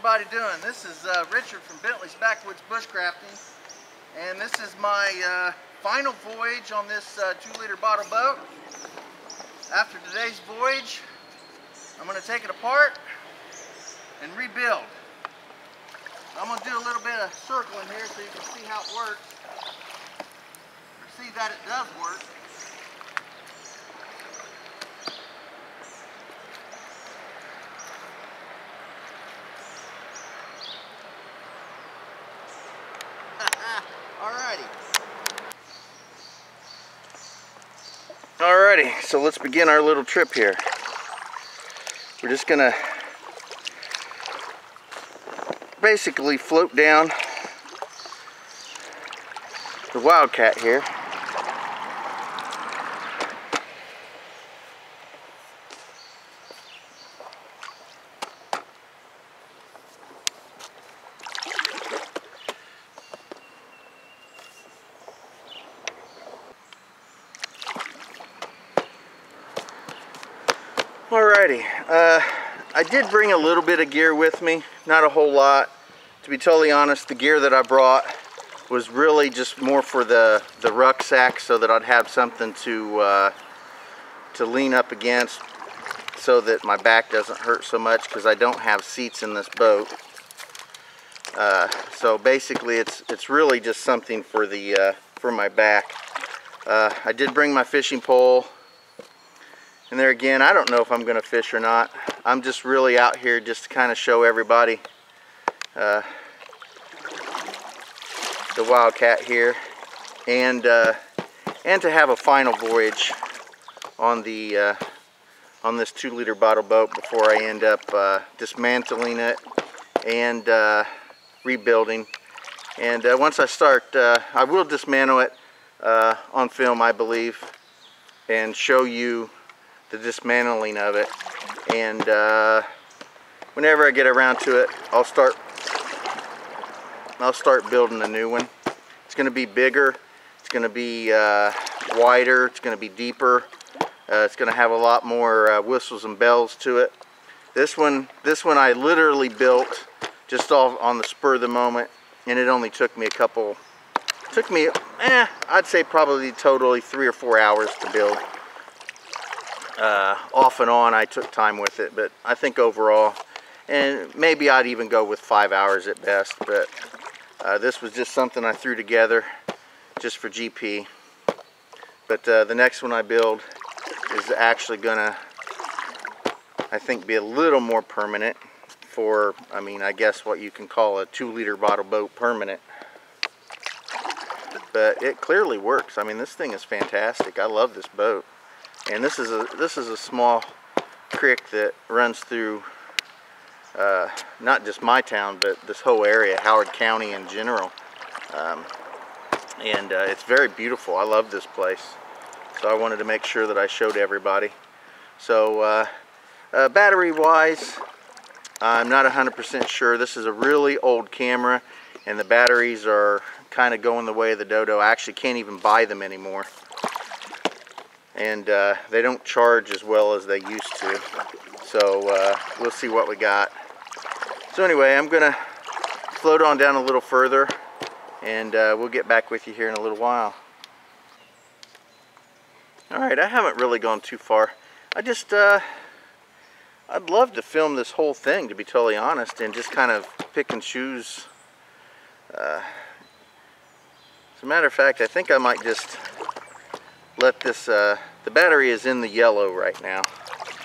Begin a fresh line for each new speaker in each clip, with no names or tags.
everybody doing? This is Richard from Bentley's Backwoods Bushcrafting, and this is my final voyage on this 2-liter bottle boat. After today's voyage, I'm going to take it apart and rebuild. I'm going to do a little bit of circling here so you can see how it works, or see that it does work. Alrighty, so let's begin our little trip here. We're just gonna basically float down the Wildcat here. Alrighty, I did bring a little bit of gear with me, not a whole lot. To be totally honest, the gear that I brought was really just more for the rucksack, so that I'd have something to lean up against so that my back doesn't hurt so much, because I don't have seats in this boat. So basically it's really just something for for my back. I did bring my fishing pole. And there again, I don't know if I'm going to fish or not. I'm just really out here just to kind of show everybody the Wildcat here, and to have a final voyage on the on this 2-liter bottle boat before I end up dismantling it and rebuilding. And once I start, I will dismantle it on film, I believe, and show you the dismantling of it. And whenever I get around to it, I'll start building a new one. It's going to be bigger, it's going to be wider, it's going to be deeper, it's going to have a lot more whistles and bells to it. This one I literally built just all on the spur of the moment, and it only took me I'd say probably totally 3 or 4 hours to build. Off and on I took time with it, but I think overall, and maybe I'd even go with 5 hours at best, but this was just something I threw together just for GP. But the next one I build is actually gonna, I think, be a little more permanent for, I mean, I guess what you can call a 2-liter bottle boat permanent. But it clearly works. I mean, this thing is fantastic. I love this boat. And this is a small creek that runs through not just my town, but this whole area, Howard County in general. And it's very beautiful. I love this place. So I wanted to make sure that I showed everybody. So battery wise, I'm not 100% sure. This is a really old camera, and the batteries are kind of going the way of the dodo. I actually can't even buy them anymore. And they don't charge as well as they used to. So we'll see what we got. So anyway, I'm gonna float on down a little further, and we'll get back with you here in a little while. Alright, I haven't really gone too far. I'd love to film this whole thing, to be totally honest, and just kind of pick and choose. As a matter of fact, I think I might just let this, the battery is in the yellow right now,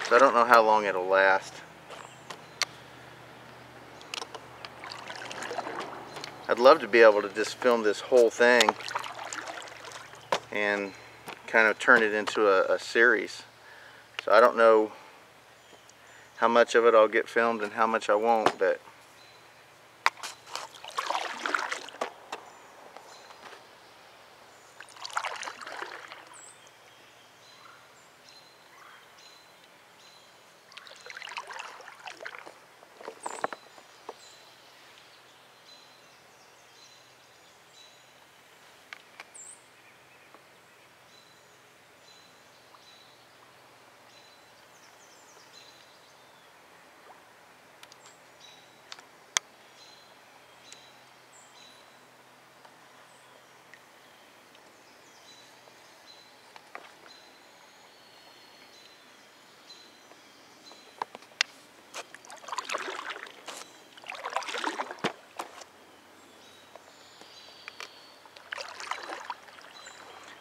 so I don't know how long it'll last. I'd love to be able to just film this whole thing and kind of turn it into a series. So I don't know how much of it I'll get filmed and how much I won't, but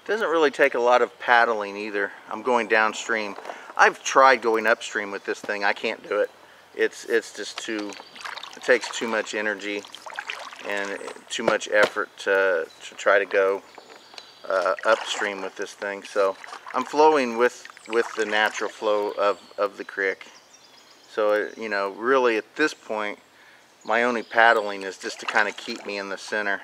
Doesn't really take a lot of paddling either. I'm going downstream. I've tried going upstream with this thing. I can't do it. It's just too, it takes too much energy and too much effort to try to go upstream with this thing. So I'm flowing with the natural flow of the creek. So, you know, really at this point, my only paddling is just to kind of keep me in the center.